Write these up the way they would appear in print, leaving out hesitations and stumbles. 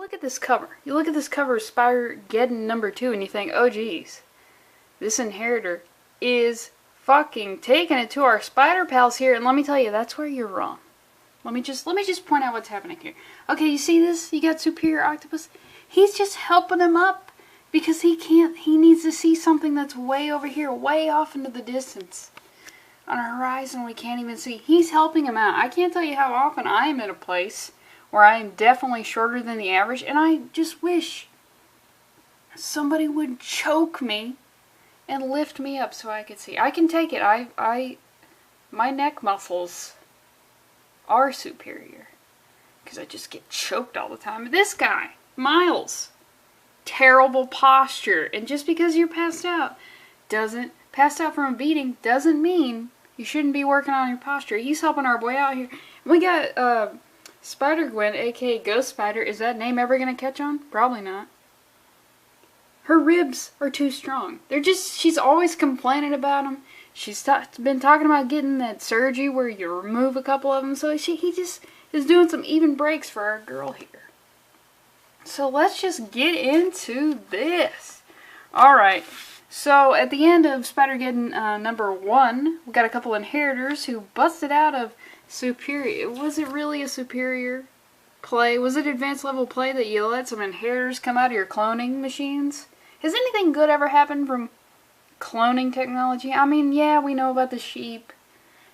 look at this cover. You look at this cover of Spider-Geddon #2 and you think, oh geez, this inheritor is fucking taking it to our spider pals here. And let me tell you, that's where you're wrong. Let me just point out what's happening here. Okay, you see this? You got Superior Octopus. He's just helping him up because he needs to see something that's way over here, way off into the distance. On a horizon we can't even see. He's helping him out. I can't tell you how often I am at a place where I am definitely shorter than the average, and I just wish somebody would choke me and lift me up so I could see. I can take it. My neck muscles are superior because I just get choked all the time. This guy, Miles, terrible posture, and just because you're passed out from a beating doesn't mean you shouldn't be working on your posture. He's helping our boy out here. We got Spider-Gwen, aka Ghost Spider. Is that name ever gonna catch on? Probably not. Her ribs are too strong. She's always complaining about them. She's been talking about getting that surgery where you remove a couple of them. So he just is doing some even breaks for our girl here. So let's just get into this. Alright. So at the end of Spider-Geddon #1, we got a couple inheritors who busted out of Superior. Was it really a superior play? Was it advanced level play that you let some inheritors come out of your cloning machines? Has anything good ever happened from cloning technology? I mean, yeah, we know about the sheep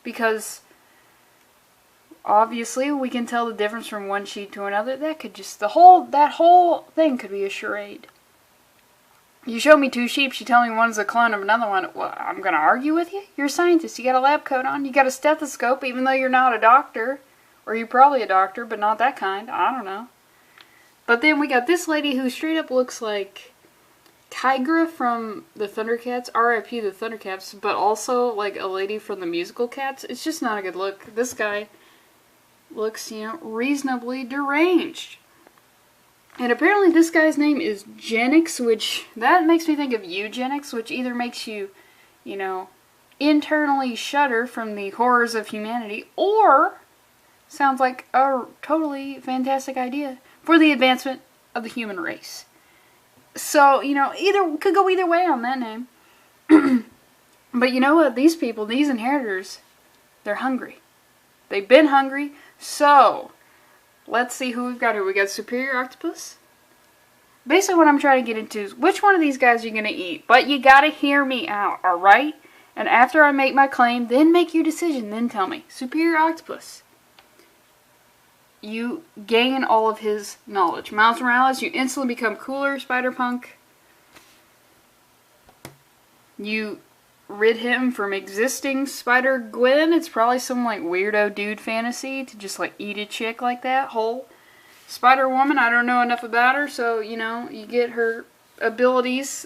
because obviously we can tell the difference from one sheep to another. That whole thing could be a charade. You show me two sheep, you tell me one's a clone of another one. Well, I'm going to argue with you? You're a scientist. You got a lab coat on. You got a stethoscope, even though you're not a doctor. Or you're probably a doctor, but not that kind. I don't know. But then we got this lady who straight up looks like Tigra from the Thundercats. R.I.P. the Thundercats. But also like a lady from the musical Cats. It's just not a good look. This guy looks, reasonably deranged. And apparently this guy's name is Genix, which, that makes me think of eugenics, which either makes you, internally shudder from the horrors of humanity, or sounds like a totally fantastic idea for the advancement of the human race. So, could go either way on that name. But you know what? These people, these inheritors, they're hungry. They've been hungry, so let's see who we've got here. We got Superior Octopus. Basically what I'm trying to get into is which one of these guys are you going to eat. But you got to hear me out, alright? And after I make my claim, then make your decision. Then tell me. Superior Octopus. You gain all of his knowledge. Miles Morales, you instantly become cooler, Spider-Punk. You rid him from existing Spider-Gwen. It's probably some like weirdo dude fantasy to just like eat a chick like that whole. Spider-Woman, I don't know enough about her, so you get her abilities.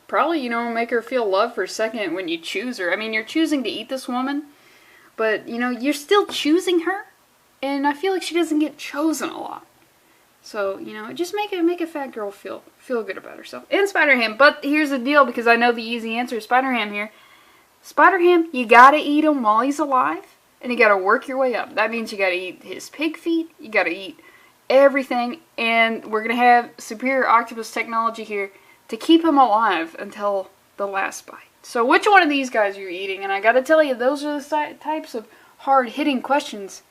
Probably, make her feel love for a second when you choose her. I mean, you're choosing to eat this woman, but you're still choosing her, and I feel like she doesn't get chosen a lot. So, just make a fat girl feel good about herself. And Spider-Ham. But here's the deal, because I know the easy answer is Spider-Ham here. Spider-Ham, you gotta eat him while he's alive, and you gotta work your way up. That means you gotta eat his pig feet, you gotta eat everything, and we're gonna have Superior Octopus technology here to keep him alive until the last bite. So which one of these guys are you eating? And I gotta tell you, those are the types of hard-hitting questions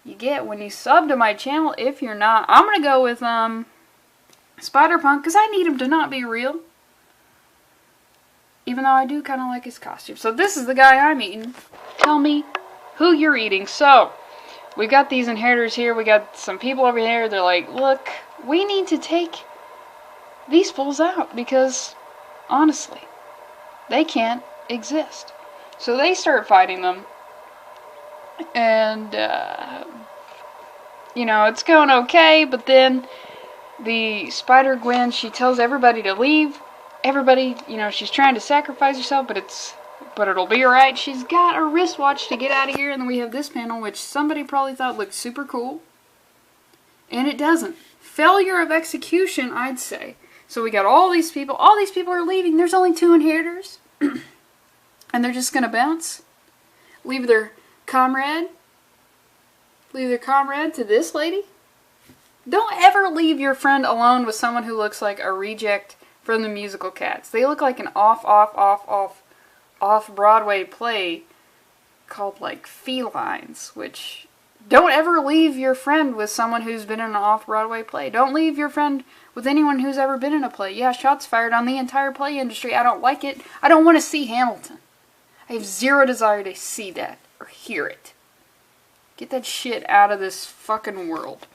you get when you sub to my channel. If you're not, I'm gonna go with Spider-Punk, because I need him to not be real, even though I do kind of like his costume. So this is the guy I'm eating. Tell me who you're eating. So we've got these inheritors here. We got some people over here. They're like, look, we need to take these fools out because honestly they can't exist. So they start fighting them. And, it's going okay, but then the Spider-Gwen, she tells everybody to leave. Everybody, she's trying to sacrifice herself, but it'll be alright. She's got a wristwatch to get out of here, and then we have this panel, which somebody probably thought looked super cool. And it doesn't. Failure of execution, I'd say. So we got all these people are leaving. There's only 2 inheritors. And they're just gonna bounce. Leave their comrade Leave their comrade to this lady? Don't ever leave your friend alone with someone who looks like a reject from the musical Cats. They look like an off-Broadway play called, like, Felines, which... Don't ever leave your friend with someone who's been in an off-Broadway play. Don't leave your friend with anyone who's ever been in a play. Yeah, shots fired on the entire play industry. I don't like it. I don't want to see Hamilton. I have zero desire to see that or hear it. Get that shit out of this fucking world.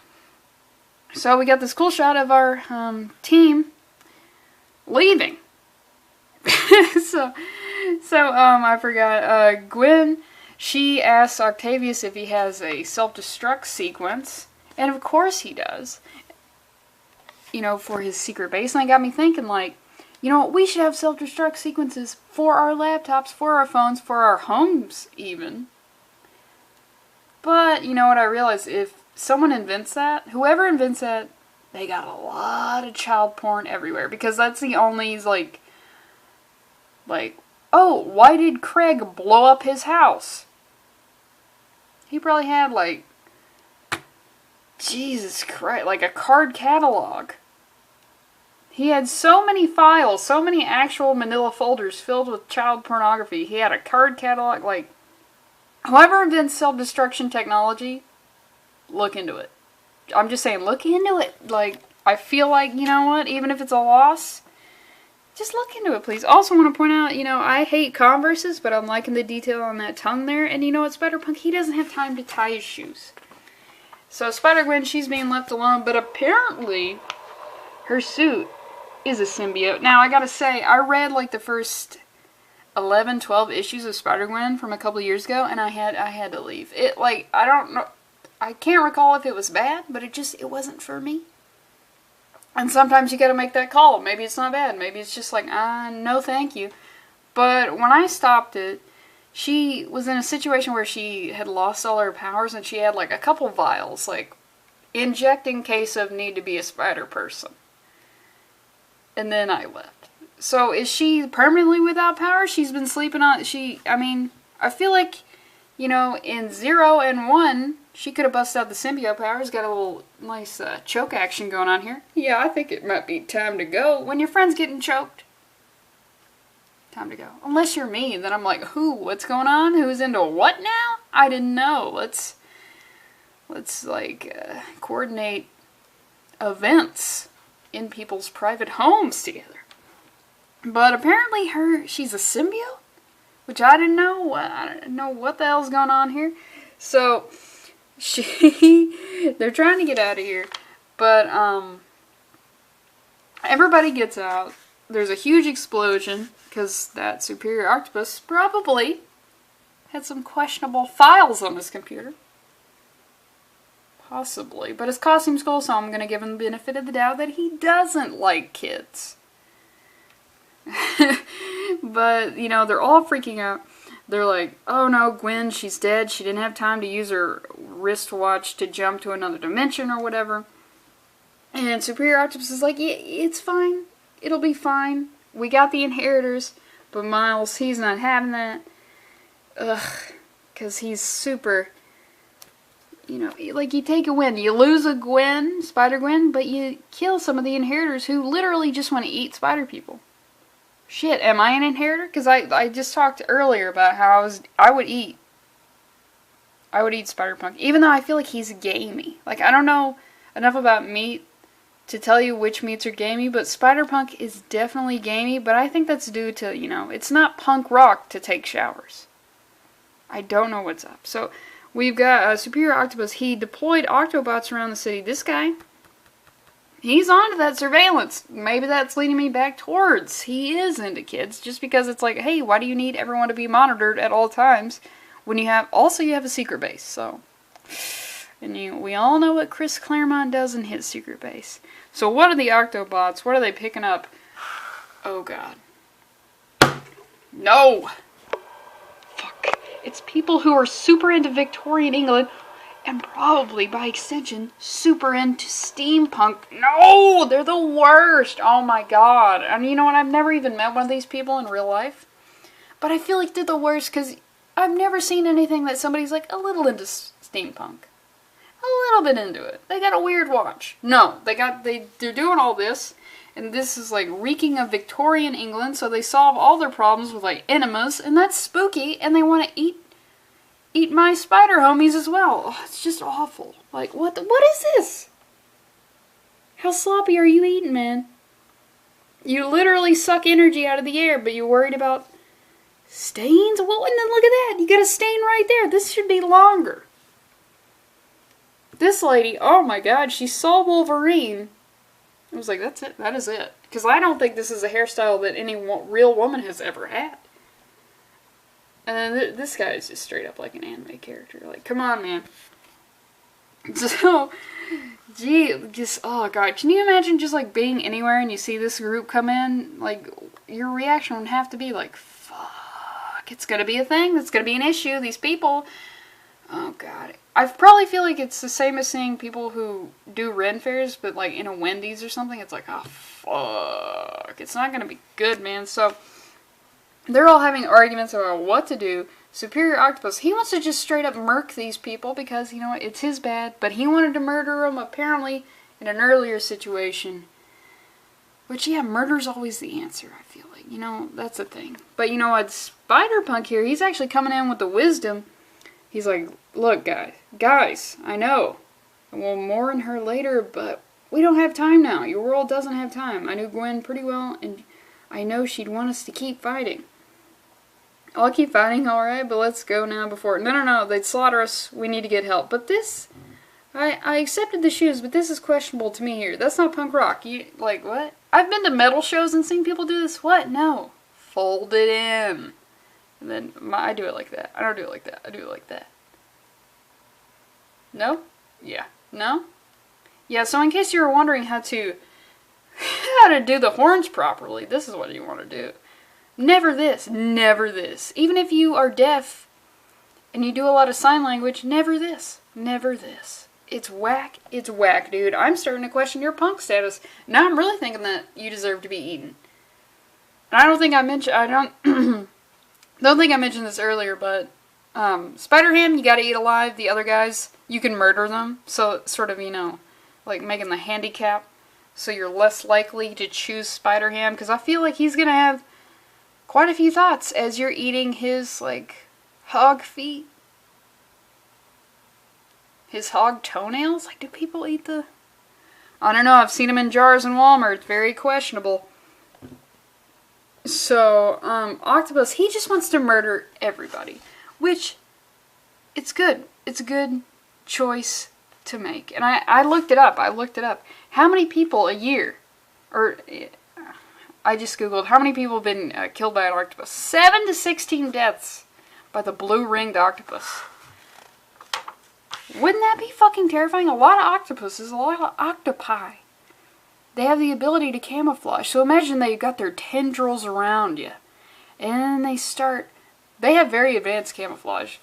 So we got this cool shot of our team leaving. so I forgot. Gwen, she asks Octavius if he has a self-destruct sequence, and of course he does. You know, for his secret base, and that got me thinking, like, you know, we should have self-destruct sequences for our laptops, for our phones, for our homes, even. But, you know what I realized? If someone invents that, whoever invents that, they got a lot of child porn everywhere. Because that's the only, like, oh, why did Craig blow up his house? He probably had, like, Jesus Christ, like a card catalog. He had so many files, so many actual manila folders filled with child pornography. He had a card catalog, like, whoever invents self-destruction technology, look into it. I'm just saying, look into it. Like, I feel like, you know what, even if it's a loss, just look into it, please. Also want to point out, you know, I hate Converses, but I'm liking the detail on that tongue there. And you know what, Spider-Punk, he doesn't have time to tie his shoes. So Spider-Gwen, she's being left alone, but apparently her suit is a symbiote. Now, I gotta say, I read like the first 11, 12 issues of Spider-Gwen from a couple of years ago, and I had to leave. It, like, I don't know, I can't recall if it was bad, but it wasn't for me. And sometimes you gotta make that call. Maybe it's not bad. Maybe it's just like, no thank you. But when I stopped it, she was in a situation where she had lost all her powers, and she had like a couple vials, like, inject in case of need to be a spider person. And then I left. So is she permanently without power? She's been sleeping on... I mean, I feel like, you know, in 0 and 1, she could have busted out the symbiote powers. Got a little nice choke action going on here. Yeah, I think it might be time to go. When your friend's getting choked, time to go. Unless you're me, then I'm like, who? What's going on? Who's into what now? I didn't know. Let's like, coordinate events in people's private homes together. But apparently she's a symbiote, which I didn't know. I didn't know what the hell's going on here. So they're trying to get out of here, but everybody gets out. There's a huge explosion because that superior octopus probably had some questionable files on his computer. Possibly. But his costume's cool, so I'm going to give him the benefit of the doubt that he doesn't like kids. But, you know, they're all freaking out. They're like, oh no, Gwen, she's dead. She didn't have time to use her wristwatch to jump to another dimension or whatever. And Superior Octopus is like, yeah, it's fine. It'll be fine. We got the inheritors. But Miles, he's not having that. Ugh. Because he's super... You know, like, you take a win. You lose a Gwen, Spider-Gwen, but you kill some of the inheritors who literally just want to eat spider people. Shit, am I an inheritor? Because I just talked earlier about how I would eat Spider-Punk. Even though I feel like he's gamey. Like, I don't know enough about meat to tell you which meats are gamey, but Spider-Punk is definitely gamey, but I think that's due to, you know, it's not punk rock to take showers. I don't know what's up. So... We've got Superior Octopus. He deployed Octobots around the city. This guy, he's onto that surveillance. Maybe that's leading me back towards he is into kids. Just because it's like, hey, why do you need everyone to be monitored at all times when you have a secret base? So, and we all know what Chris Claremont does in his secret base. So what are the Octobots? What are they picking up? Oh God. No! Fuck. It's people who are super into Victorian England, and probably, by extension, super into steampunk. No! They're the worst! Oh my God. And you know what? I've never even met one of these people in real life. But I feel like they're the worst, because I've never seen anything that somebody's like a little into steampunk. a little bit into it. They got a weird watch. No, they're doing all this, and this is like reeking of Victorian England, so they solve all their problems with like enemas, and that's spooky, and they want to eat my spider homies as well. Oh, it's just awful. Like, what is this? How sloppy are you eating, man? You literally suck energy out of the air, but you're worried about stains? Well, and then look at that. You got a stain right there. This should be longer. This lady, oh my god, she saw Wolverine. I was like, that's it. That is it. Because I don't think this is a hairstyle that any real woman has ever had. And then this guy is just straight up like an anime character. Like, come on, man. So, gee, just, oh god. Can you imagine just like being anywhere and you see this group come in? Like, your reaction would have to be like, fuck, it's gonna be a thing. It's gonna be an issue. These people. Oh god. I probably feel like it's the same as seeing people who do Ren fairs, but like in a Wendy's or something. It's like, oh fuck. It's not gonna be good, man. So, they're all having arguments about what to do. Superior Octopus, he wants to just straight up murk these people because, you know, it's his bad. But he wanted to murder them, apparently, in an earlier situation. Which, yeah, murder's always the answer, I feel like. You know, that's the thing. But you know what? Spider-Punk here, he's actually coming in with the wisdom. He's like, look, guys, I know. We'll mourn her later, but we don't have time now. Your world doesn't have time. I knew Gwen pretty well, and I know she'd want us to keep fighting. I'll keep fighting, alright, but let's go now before... No, they'd slaughter us. We need to get help. But this... I accepted the shoes, but this is questionable to me here. That's not punk rock. You, like, what? I've been to metal shows and seen people do this. What? No. Fold it in. And then, I do it like that. I don't do it like that. I do it like that. No? Yeah. No? Yeah, so in case you were wondering how to do the horns properly, this is what you want to do. Never this. Never this. Even if you are deaf and you do a lot of sign language, never this. Never this. It's whack. It's whack, dude. I'm starting to question your punk status. Now I'm really thinking that you deserve to be eaten. And I don't think I mentioned... don't think I mentioned this earlier, but Spider-Ham, you gotta eat alive. The other guys, you can murder them. So it's sort of, you know, like making the handicap so you're less likely to choose Spider-Ham. Because I feel like he's gonna have quite a few thoughts as you're eating his, like, hog feet. His hog toenails? Like, do people eat the... I don't know, I've seen them in jars in Walmart. It's very questionable. So, Octopus, he just wants to murder everybody. Which, it's good. It's a good choice to make. And I looked it up. How many people a year, or I just googled, how many people have been killed by an octopus? 7 to 16 deaths by the blue-ringed octopus. Wouldn't that be fucking terrifying? A lot of octopuses, a lot of octopi. They have the ability to camouflage. So imagine they've got their tendrils around you. And they have very advanced camouflage.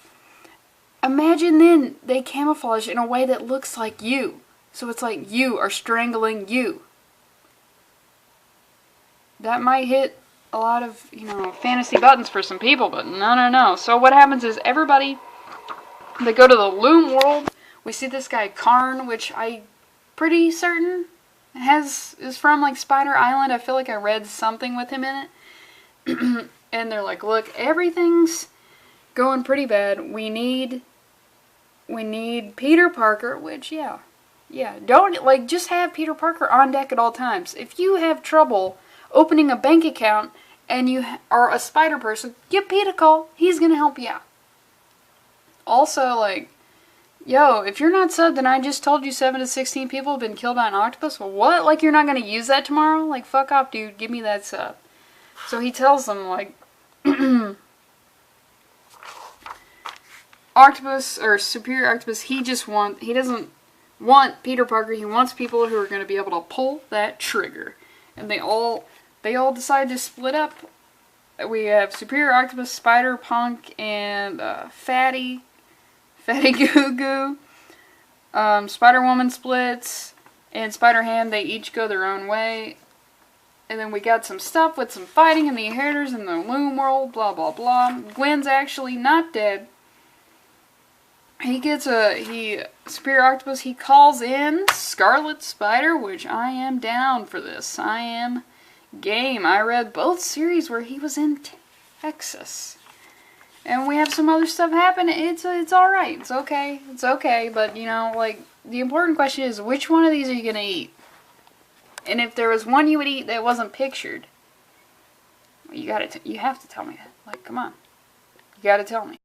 Imagine then they camouflage in a way that looks like you. So it's like you are strangling you. That might hit a lot of, you know, fantasy buttons for some people, but no. So what happens is everybody, they go to the Loom world. We see this guy Karn, which I'm pretty certain is from like Spider Island. I feel like I read something with him in it. And they're like, look, everything's going pretty bad. We need Peter Parker, which yeah. Don't, like, just have Peter Parker on deck at all times. If you have trouble opening a bank account and you are a spider person, give Pete a call. He's gonna help you out. Also, like, yo, if you're not subbed and I just told you 7 to 16 people have been killed by an octopus, well, what? Like, you're not gonna use that tomorrow? Like, fuck off, dude. Give me that sub. So he tells them, like, Octopus, or Superior Octopus, he doesn't want Peter Parker. He wants people who are going to be able to pull that trigger. And they all decide to split up. We have Superior Octopus, Spider-Punk, and Fatty Goo Goo. Spider-Woman splits, and Spider-Ham, they each go their own way. And then we got some stuff with some fighting in the Inheritors in the Loom world, blah blah blah. Gwen's actually not dead. He gets Spear Octopus, he calls in Scarlet Spider, which I am down for this. I am game. I read both series where he was in Texas. And we have some other stuff happen. It's alright. It's okay. It's okay. But, you know, like, the important question is, which one of these are you going to eat? And if there was one you would eat that wasn't pictured, you have to tell me that. Like, come on. You gotta tell me.